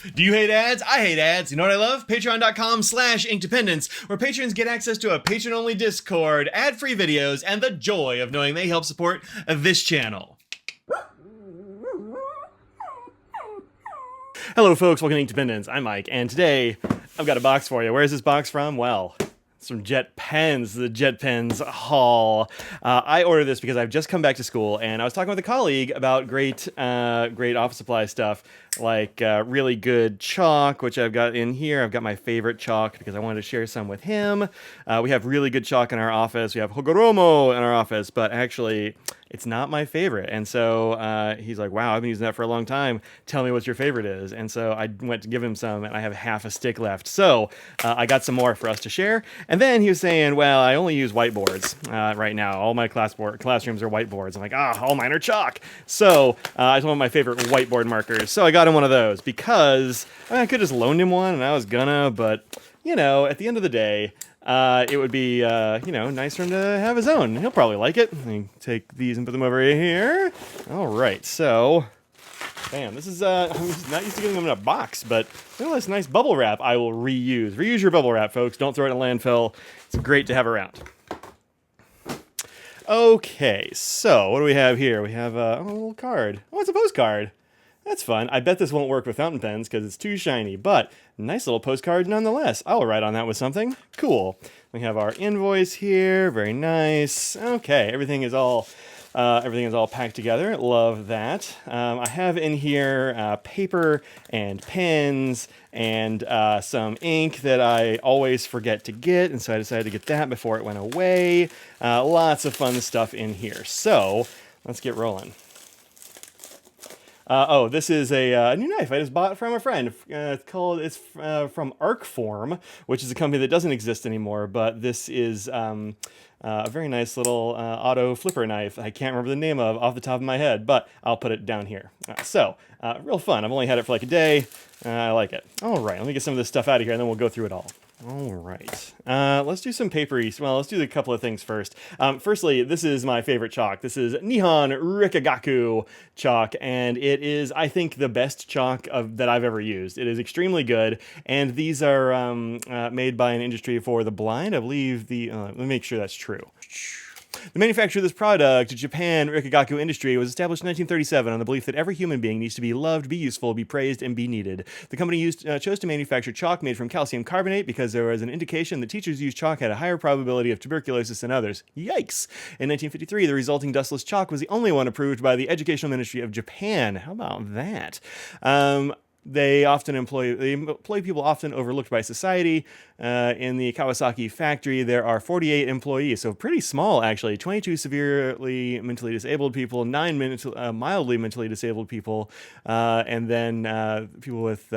Do you hate ads? I hate ads. You know what I love? Patreon.com/inkdependence, where patrons get access to a patron-only Discord, ad-free videos, and the joy of knowing they help support this channel. Hello folks, welcome to Inkdependence. I'm Mike, and today I've got a box for you. Where is this box from? Well, it's from Jet Pens, the Jet Pens haul. I ordered this because I've just come back to school, and I was talking with a colleague about great office supply stuff, like really good chalk, which I've got in here. I've got my favorite chalk because I wanted to share some with him. We have really good chalk in our office. We have Hogoromo in our office, but actually it's not my favorite. And so he's like, wow, I've been using that for a long time. Tell me what your favorite is. And so I went to give him some, and I have half a stick left. So I got some more for us to share. And then he was saying, well, I only use whiteboards right now. All my classrooms are whiteboards. I'm like, all mine are chalk. So I told him my favorite whiteboard markers. So I got him one of those because I could just loan him one, and I was gonna, but you know, at the end of the day, it would be, nice for him to have his own. He'll probably like it. Let me take these and put them over here. All right, so, bam, this is, I'm not used to getting them in a box, but look at this nice bubble wrap I will reuse. Reuse your bubble wrap, folks. Don't throw it in a landfill. It's great to have around. Okay, so what do we have here? We have a little card. Oh, it's a postcard. That's fun. I bet this won't work with fountain pens because it's too shiny, but nice little postcard nonetheless. I'll write on that with something. Cool. We have our invoice here. Very nice. Okay, everything is all packed together. Love that. I have in here paper and pens and some ink that I always forget to get, and so I decided to get that before it went away. Lots of fun stuff in here. So let's get rolling. This is a new knife I just bought from a friend. It's from Arcform, which is a company that doesn't exist anymore, but this is a very nice little auto flipper knife I can't remember the name of off the top of my head, but I'll put it down here. Real fun. I've only had it for like a day. I like it. All right, let me get some of this stuff out of here, and then we'll go through it all. All right, let's do some papery. Well, let's do a couple of things first. Firstly, this is my favorite chalk. This is Nihon Rikagaku Chalk, and it is, I think, the best chalk that I've ever used. It is extremely good, and these are made by an industry for the blind. I believe let me make sure that's true. The manufacture of this product, Japan Rikagaku Industry, was established in 1937 on the belief that every human being needs to be loved, be useful, be praised, and be needed. The company chose to manufacture chalk made from calcium carbonate because there was an indication that teachers who used chalk had a higher probability of tuberculosis than others. Yikes! In 1953, the resulting dustless chalk was the only one approved by the Educational Ministry of Japan. How about that? They employ people often overlooked by society. In the Kawasaki factory, there are 48 employees, so pretty small actually. 22 severely mentally disabled people, 9 mildly mentally disabled people, and then people with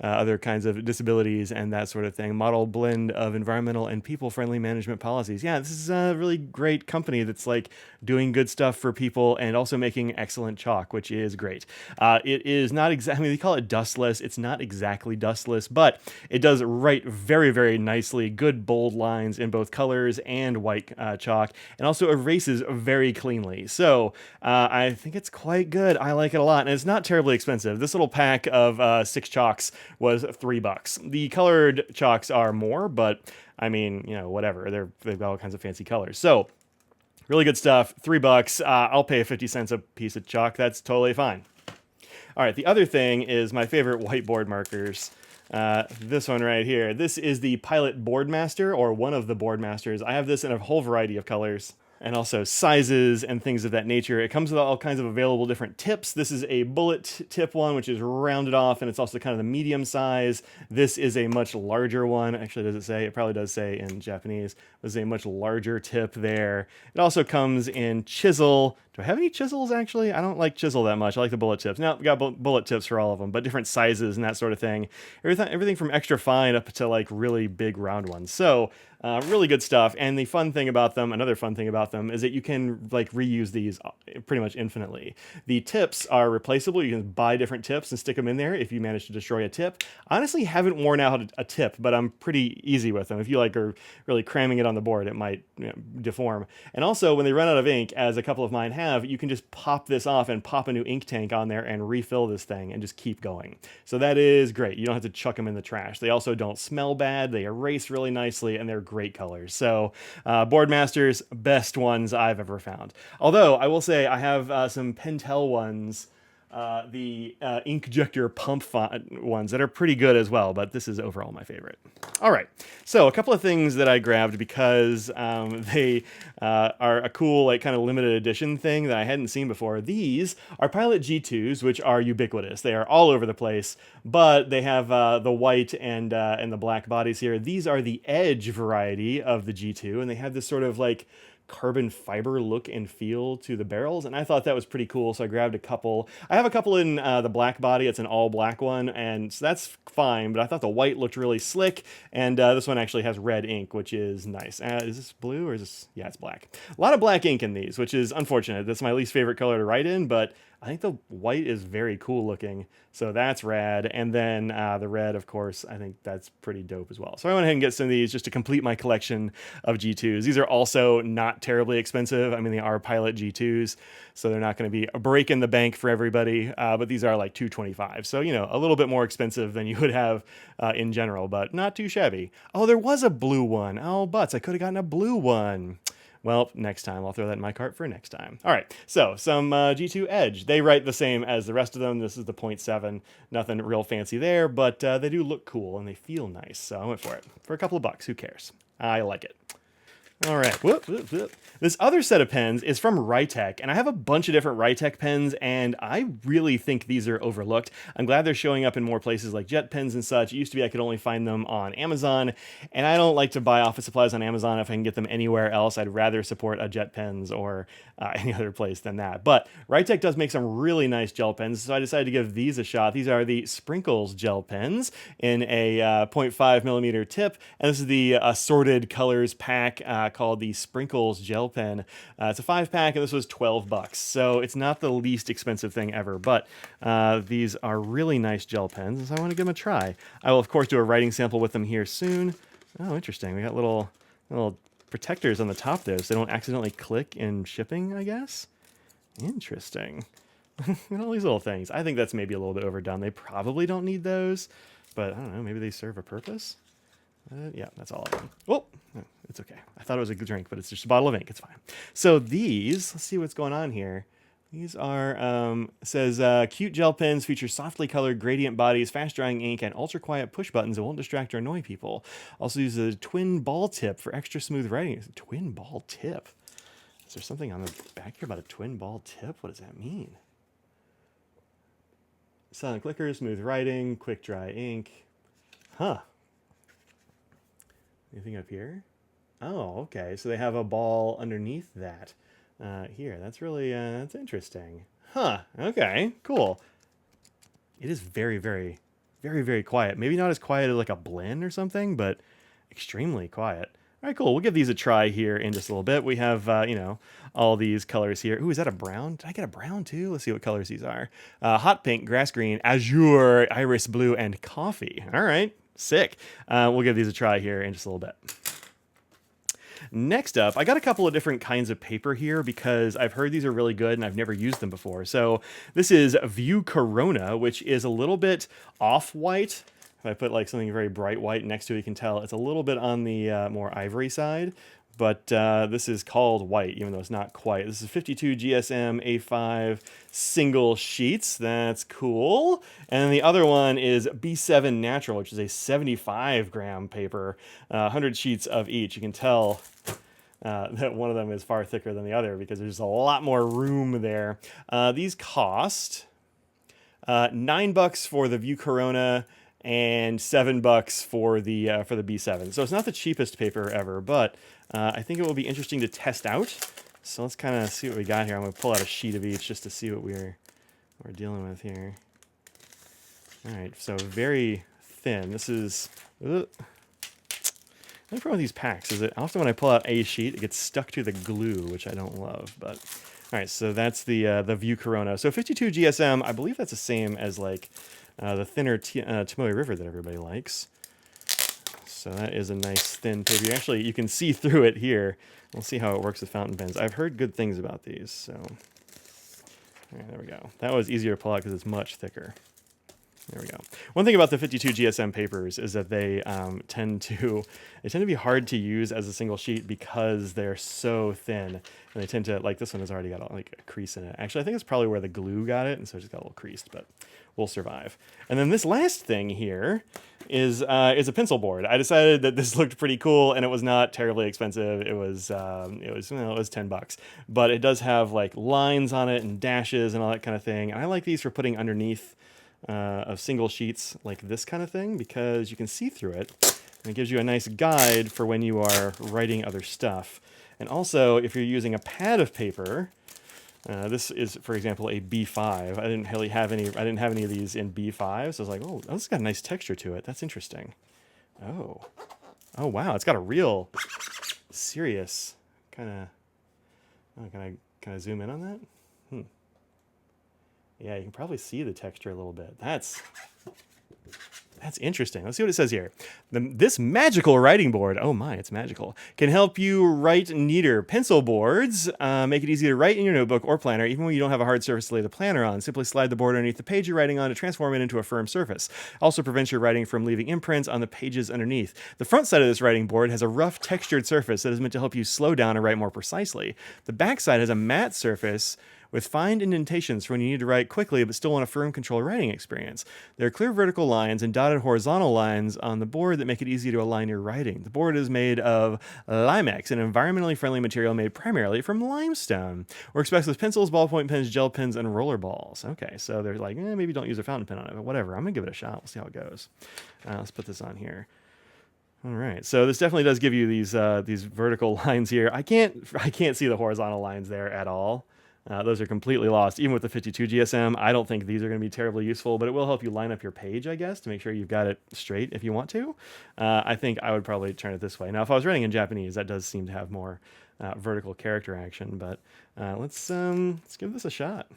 other kinds of disabilities and that sort of thing. Model blend of environmental and people-friendly management policies. Yeah, this is a really great company that's like doing good stuff for people and also making excellent chalk, which is great. It is not exactly, they call it dustless. It's not exactly dustless, but it does write very, very nicely. Good bold lines in both colors and white chalk, and also erases very cleanly. So I think it's quite good. I like it a lot, and it's not terribly expensive. This little pack of 6 chalks was $3. The colored chalks are more, but I mean, whatever. They've got all kinds of fancy colors. So really good stuff. $3. I'll pay 50 cents a piece of chalk. That's totally fine. All right, the other thing is my favorite whiteboard markers. This one right here. This is the Pilot Boardmaster, or one of the Boardmasters. I have this in a whole variety of colors and also sizes and things of that nature. It comes with all kinds of available different tips. This is a bullet tip one, which is rounded off, and it's also kind of the medium size. This is a much larger one. Actually, does it say? It probably does say in Japanese. This is a much larger tip there. It also comes in chisel. Do I have any chisels, actually? I don't like chisel that much. I like the bullet tips. Now, we got bullet tips for all of them, but different sizes and that sort of thing. Everything from extra fine up to like really big round ones. So Really good stuff. And the fun thing about them, another fun thing about them, is that you can like reuse these pretty much infinitely. The tips are replaceable. You can buy different tips and stick them in there if you manage to destroy a tip. Honestly, haven't worn out a tip, but I'm pretty easy with them. If you like are really cramming it on the board, it might deform. And also, when they run out of ink, as a couple of mine have, you can just pop this off and pop a new ink tank on there and refill this thing and just keep going. So that is great. You don't have to chuck them in the trash. They also don't smell bad. They erase really nicely, and they're great colors. So Boardmaster's best ones I've ever found. Although I will say I have some Pentel ones, the Inkjector pump font ones that are pretty good as well, but this is overall my favorite. All right, so a couple of things that I grabbed because they are a cool, like, kind of limited edition thing that I hadn't seen before. These are Pilot G2s, which are ubiquitous. They are all over the place, but they have the white and the black bodies here. These are the Edge variety of the G2, and they have this sort of like carbon fiber look and feel to the barrels, and I thought that was pretty cool, so I grabbed a couple. I have a couple in the black body. It's an all black one, and so that's fine, but I thought the white looked really slick, and this one actually has red ink, which is nice. Is this blue or is this? Yeah, it's black. A lot of black ink in these, which is unfortunate. That's my least favorite color to write in, but I think the white is very cool looking, so that's rad. And then the red, of course, I think that's pretty dope as well. So I went ahead and get some of these just to complete my collection of G2s. These are also not terribly expensive. I mean, they are Pilot G2s, so they're not going to be a break in the bank for everybody, but these are like $225. So, you know, a little bit more expensive than you would have in general, but not too shabby. Oh, there was a blue one. Oh, butts, I could have gotten a blue one. Well, next time. I'll throw that in my cart for next time. All right, so some G2 Edge. They write the same as the rest of them. This is the 0.7. Nothing real fancy there, but they do look cool and they feel nice. So I went for it. For a couple of bucks, who cares? I like it. All right, whoop, whoop, whoop. This other set of pens is from Writech, and I have a bunch of different Writech pens, and I really think these are overlooked. I'm glad they're showing up in more places like Jet Pens and such. It used to be I could only find them on Amazon, and I don't like to buy office supplies on Amazon if I can get them anywhere else. I'd rather support a Jet Pens or any other place than that. But Writech does make some really nice gel pens, so I decided to give these a shot. These are the Sprinkles gel pens in a 0.5 millimeter tip, and this is the assorted colors pack called the Sprinkles gel pen. It's a 5-pack, and this was $12, so it's not the least expensive thing ever, but these are really nice gel pens, so I want to give them a try. I will, of course, do a writing sample with them here soon. Oh, interesting. We got little protectors on the top there, so they don't accidentally click in shipping, I guess. Interesting. And all these little things. I think that's maybe a little bit overdone. They probably don't need those, but I don't know, maybe they serve a purpose? Yeah, that's all I need. Oh, it's okay. I thought it was a good drink, but it's just a bottle of ink. It's fine. So these, let's see what's going on here. These are, says, cute gel pens feature softly colored gradient bodies, fast-drying ink, and ultra-quiet push buttons that won't distract or annoy people. Also uses a twin ball tip for extra smooth writing. It's a twin ball tip. Is there something on the back here about a twin ball tip? What does that mean? Silent clicker, smooth writing, quick dry ink. Huh. Anything up here? Oh, okay. So they have a ball underneath that. Here, that's really, that's interesting. Huh, okay, cool. It is very, very, very, very quiet. Maybe not as quiet as like a blend or something, but extremely quiet. All right, cool. We'll give these a try here in just a little bit. We have, you know, all these colors here. Ooh, is that a brown? Did I get a brown too? Let's see what colors these are. Hot pink, grass green, azure, iris blue, and coffee. All right, sick. We'll give these a try here in just a little bit. Next up, I got a couple of different kinds of paper here because I've heard these are really good and I've never used them before. So this is View Corona, which is a little bit off-white. If I put like something very bright white next to it, you can tell it's a little bit on the more ivory side. But this is called white, even though it's not quite. This is 52 GSM A5 single sheets. That's cool. And then the other one is B7 Natural, which is a 75-gram paper, 100 sheets of each. You can tell that one of them is far thicker than the other because there's a lot more room there. These cost $9 for the View Corona and $7 for the B7. So it's not the cheapest paper ever, but I think it will be interesting to test out. So let's kind of see what we got here. I'm going to pull out a sheet of each just to see what we're dealing with here. All right, so very thin. This is The problem with these packs is that often when I pull out a sheet, it gets stuck to the glue, which I don't love. But all right, so that's the View Corona. So 52 GSM, I believe that's the same as like the thinner Tomoe River that everybody likes. So that is a nice thin paper. Actually, you can see through it here. We'll see how it works with fountain pens. I've heard good things about these. So all right, there we go. That was easier to pull out because it's much thicker. There we go. One thing about the 52 GSM papers is that they tend to be hard to use as a single sheet because they're so thin, and they tend to, like this one has already got like a crease in it. Actually, I think it's probably where the glue got it, and so it just got a little creased, but we'll survive. And then this last thing here is a pencil board. I decided that this looked pretty cool, and it was not terribly expensive. It was $10, but it does have like lines on it and dashes and all that kind of thing. And I like these for putting underneath of single sheets like this kind of thing because you can see through it, and it gives you a nice guide for when you are writing other stuff. And also, if you're using a pad of paper, this is, for example, a B5. I didn't have any of these in B5, so I was like, oh, this has got a nice texture to it. That's interesting. Oh wow, it's got a real serious kind of. Oh, can I zoom in on that? Yeah, you can probably see the texture a little bit. That's interesting. Let's see what it says here. This magical writing board, oh my, it's magical, can help you write neater. Pencil boards make it easy to write in your notebook or planner, even when you don't have a hard surface to lay the planner on. Simply slide the board underneath the page you're writing on to transform it into a firm surface. Also prevents your writing from leaving imprints on the pages underneath. The front side of this writing board has a rough, textured surface that is meant to help you slow down and write more precisely. The back side has a matte surface with fine indentations for when you need to write quickly but still want a firm, controlled writing experience. There are clear vertical lines and dotted horizontal lines on the board that make it easy to align your writing. The board is made of Limex, an environmentally friendly material made primarily from limestone. Works best with pencils, ballpoint pens, gel pens, and roller balls. Okay, so they're like, maybe don't use a fountain pen on it, but whatever. I'm gonna give it a shot. We'll see how it goes. Let's put this on here. All right, so this definitely does give you these vertical lines here. I can't see the horizontal lines there at all. Those are completely lost. Even with the 52 GSM, I don't think these are going to be terribly useful, but it will help you line up your page, I guess, to make sure you've got it straight if you want to. I think I would probably turn it this way. Now, if I was writing in Japanese, that does seem to have more vertical character action, but let's give this a shot.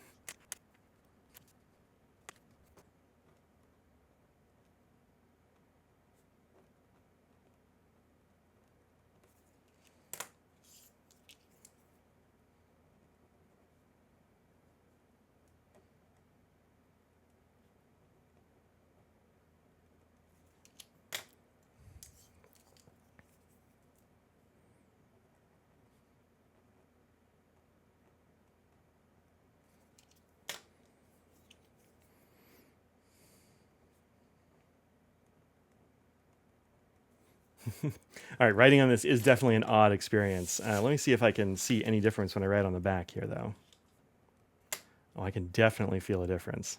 All right, writing on this is definitely an odd experience. Let me see if I can see any difference when I write on the back here, though. Oh, I can definitely feel a difference.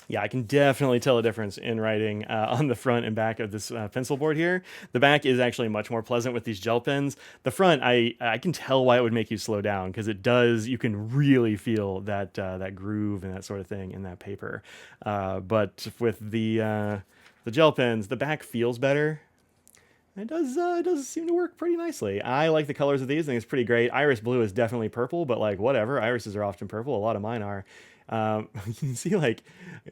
Yeah, I can definitely tell a difference in writing on the front and back of this pencil board here. The back is actually much more pleasant with these gel pens. The front, I can tell why it would make you slow down, because it does. You can really feel that that groove and that sort of thing in that paper. But with the gel pens, the back feels better. It does seem to work pretty nicely. I like the colors of these. I think it's pretty great. Iris blue is definitely purple, but like whatever. Irises are often purple. A lot of mine are. You can see like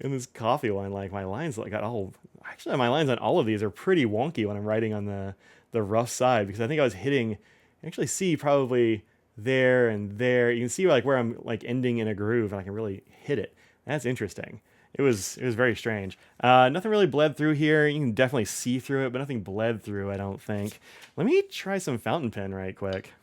in this coffee one, like my lines like got all. Actually, my lines on all of these are pretty wonky when I'm writing on the rough side, because I think I was hitting. You can actually see probably there and there. You can see like where I'm like ending in a groove, and I can really hit it. That's interesting. It was very strange. Nothing really bled through here. You can definitely see through it, but nothing bled through, I don't think. Let me try some fountain pen right quick.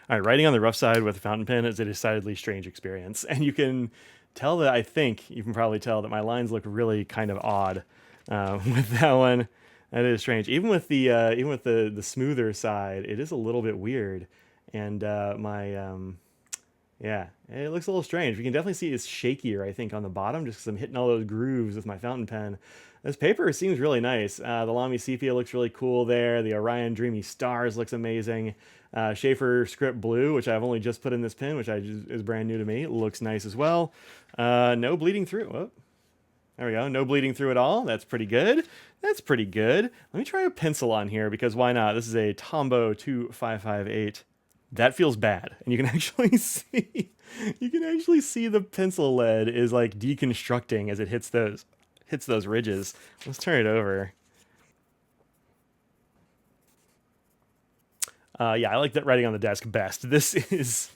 All right, writing on the rough side with a fountain pen is a decidedly strange experience, and you can tell that. I think you can probably tell that my lines look really kind of odd with that one. That is strange. Even with the smoother side, it is a little bit weird, and my Yeah, it looks a little strange. We can definitely see it's shakier, I think, on the bottom, just because I'm hitting all those grooves with my fountain pen. This paper seems really nice. The Lamy Sepia looks really cool there. The Orion Dreamy Stars looks amazing. Schaefer Script Blue, which I've only just put in this pen, which is brand new to me, looks nice as well. No bleeding through. Oh, there we go. No bleeding through at all. That's pretty good. That's pretty good. Let me try a pencil on here because why not? This is a Tombow 2558. That feels bad, and you can actually see the pencil lead is like deconstructing as it hits those ridges. Let's turn it over. Yeah, I like that writing on the desk best. This is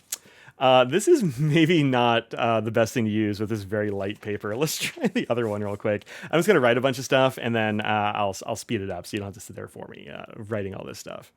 maybe not the best thing to use with this very light paper. Let's try the other one real quick. I'm just gonna write a bunch of stuff, and then I'll speed it up so you don't have to sit there for me writing all this stuff.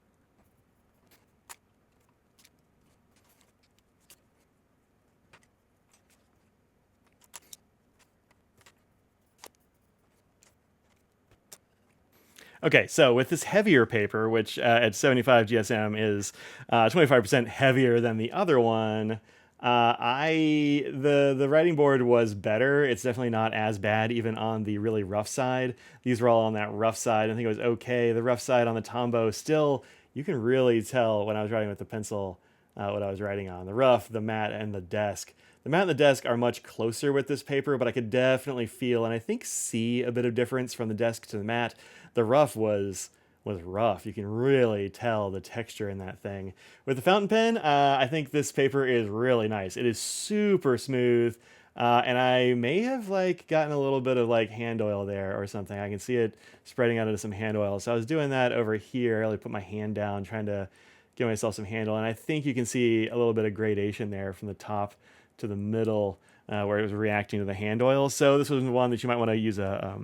Okay, so with this heavier paper, which at 75 GSM is 25% heavier than the other one, the writing board was better. It's definitely not as bad, even on the really rough side. These were all on that rough side. I think it was okay. The rough side on the Tombow, still, you can really tell when I was writing with the pencil what I was writing on. The rough, the matte, and the desk. The matte and the desk are much closer with this paper, but I could definitely feel and I think see a bit of difference from the desk to the matte. The rough was rough. You can really tell the texture in that thing. With the fountain pen, I think this paper is really nice. It is super smooth, and I may have like gotten a little bit of like hand oil there or something. I can see it spreading out into some hand oil. So I was doing that over here. I like put my hand down, trying to give myself some handle, and I think you can see a little bit of gradation there from the top to the middle where it was reacting to the hand oil. So this was one that you might want to use a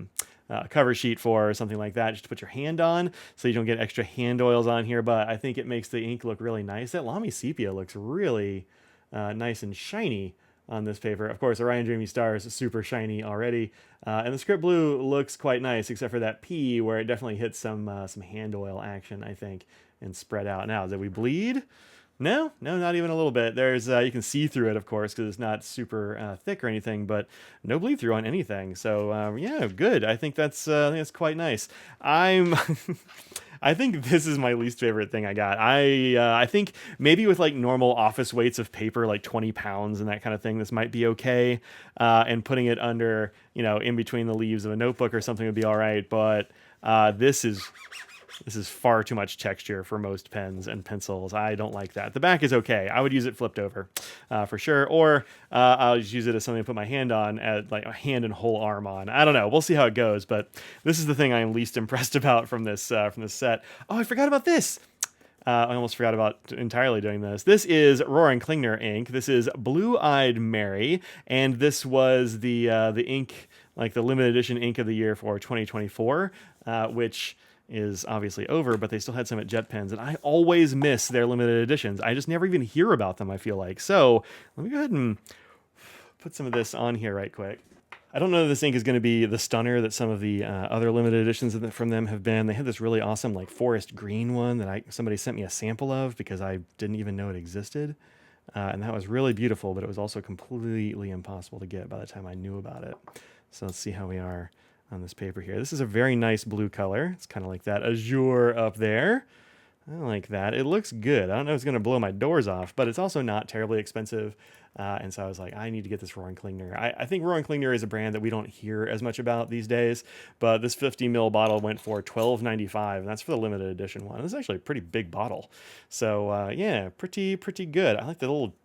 cover sheet for or something like that, just to put your hand on so you don't get extra hand oils on here. But I think it makes the ink look really nice. That Lamy Sepia looks really nice and shiny on this paper. Of course, Orion Dreamy Stars is super shiny already. And the Script Blue looks quite nice, except for that P where it definitely hits some hand oil action, I think, and spread out. Now, did we bleed? No, no, not even a little bit. There's you can see through it, of course, because it's not super thick or anything, but no bleed through on anything. So yeah, good. I think that's quite nice. I'm I think this is my least favorite thing I got. I think maybe with like normal office weights of paper, like 20 pounds and that kind of thing, this might be okay. And putting it under, in between the leaves of a notebook or something would be all right. But this is far too much texture for most pens and pencils. I don't like that. The back is okay. I would use it flipped over for sure. Or I'll just use it as something to put my hand on, like a hand and whole arm on. I don't know. We'll see how it goes. But this is the thing I'm least impressed about from this set. Oh, I forgot about this. I almost forgot about entirely doing this. This is Rohrer and Klingner ink. This is Blue-Eyed Mary, and this was the ink, like the limited edition ink of the year for 2024, which is obviously over, but they still had some at Jet Pens, and I always miss their limited editions. I just never even hear about them, I feel like. So let me go ahead and put some of this on here right quick. I don't know if this ink is going to be the stunner that some of the other limited editions from them have been. They had this really awesome like forest green one that somebody sent me a sample of because I didn't even know it existed. And that was really beautiful, but it was also completely impossible to get by the time I knew about it. So let's see how we are on this paper here. This is a very nice blue color. It's kind of like that azure up there. I like that. It looks good. I don't know if it's going to blow my doors off, but it's also not terribly expensive. And so I was like, I need to get this Rohrer and Klingner. I think Rohrer and Klingner is a brand that we don't hear as much about these days, but this 50 ml bottle went for $12.95, and that's for the limited edition one. This is actually a pretty big bottle. So yeah, pretty good. I like the little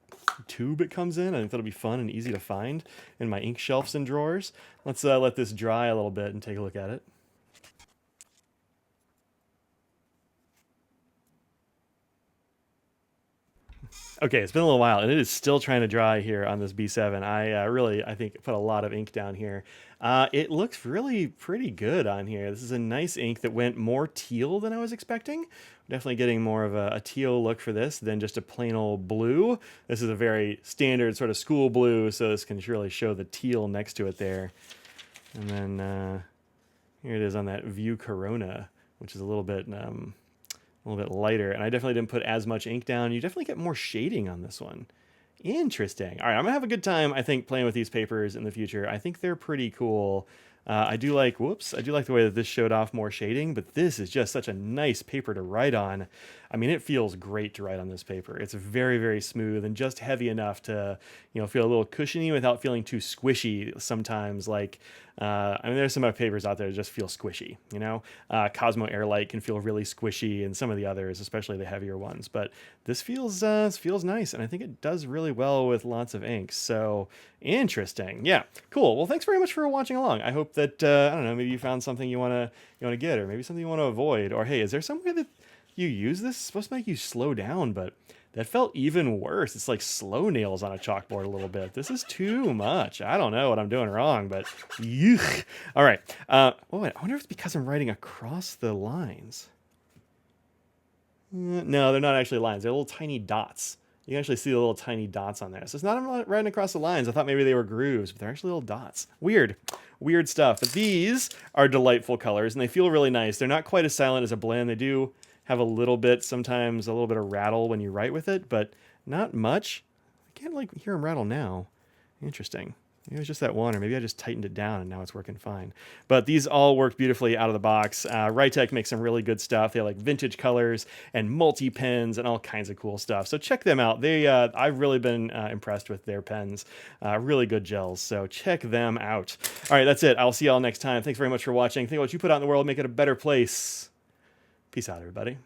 tube it comes in. I think that'll be fun and easy to find in my ink shelves and drawers. Let's let this dry a little bit and take a look at it. Okay, it's been a little while, and it is still trying to dry here on this B7. I think, put a lot of ink down here. It looks really pretty good on here. This is a nice ink that went more teal than I was expecting. Definitely getting more of a teal look for this than just a plain old blue. This is a very standard sort of school blue, so this can really show the teal next to it there. And then here it is on that View Corona, which is a little bit lighter, and I definitely didn't put as much ink down. You definitely get more shading on this one. Interesting. All right, I'm gonna have a good time, I think, playing with these papers in the future. I think they're pretty cool. I do like, whoops, I do like the way that this showed off more shading, but this is just such a nice paper to write on. I mean, it feels great to write on this paper. It's very, very smooth and just heavy enough to, feel a little cushiony without feeling too squishy sometimes. Like, I mean, there's some other papers out there that just feel squishy, Cosmo Airlight can feel really squishy, and some of the others, especially the heavier ones. But this feels nice, and I think it does really well with lots of inks. So interesting. Yeah, cool. Well, thanks very much for watching along. I hope that I don't know, maybe you found something you wanna get, or maybe something you want to avoid, or hey, is there some way that you use this? It's supposed to make you slow down, but that felt even worse. It's like slow nails on a chalkboard a little bit. This is too much. I don't know what I'm doing wrong, but yuck. All right. Oh, wait, I wonder if it's because I'm writing across the lines. No, they're not actually lines. They're little tiny dots. You can actually see the little tiny dots on there. So it's not writing across the lines. I thought maybe they were grooves, but they're actually little dots. Weird. Weird stuff. But these are delightful colors, and they feel really nice. They're not quite as silent as a blend. They do have a little bit, sometimes a little bit of rattle when you write with it, but not much. I can't like hear them rattle now. Interesting. Maybe it was just that one, or maybe I just tightened it down and now it's working fine. But these all work beautifully out of the box. Writech makes some really good stuff. They have like vintage colors and multi-pens and all kinds of cool stuff. So check them out. I've really been impressed with their pens. Really good gels. So check them out. All right, that's it. I'll see y'all next time. Thanks very much for watching. Think about what you put out in the world, make it a better place. Peace out, everybody.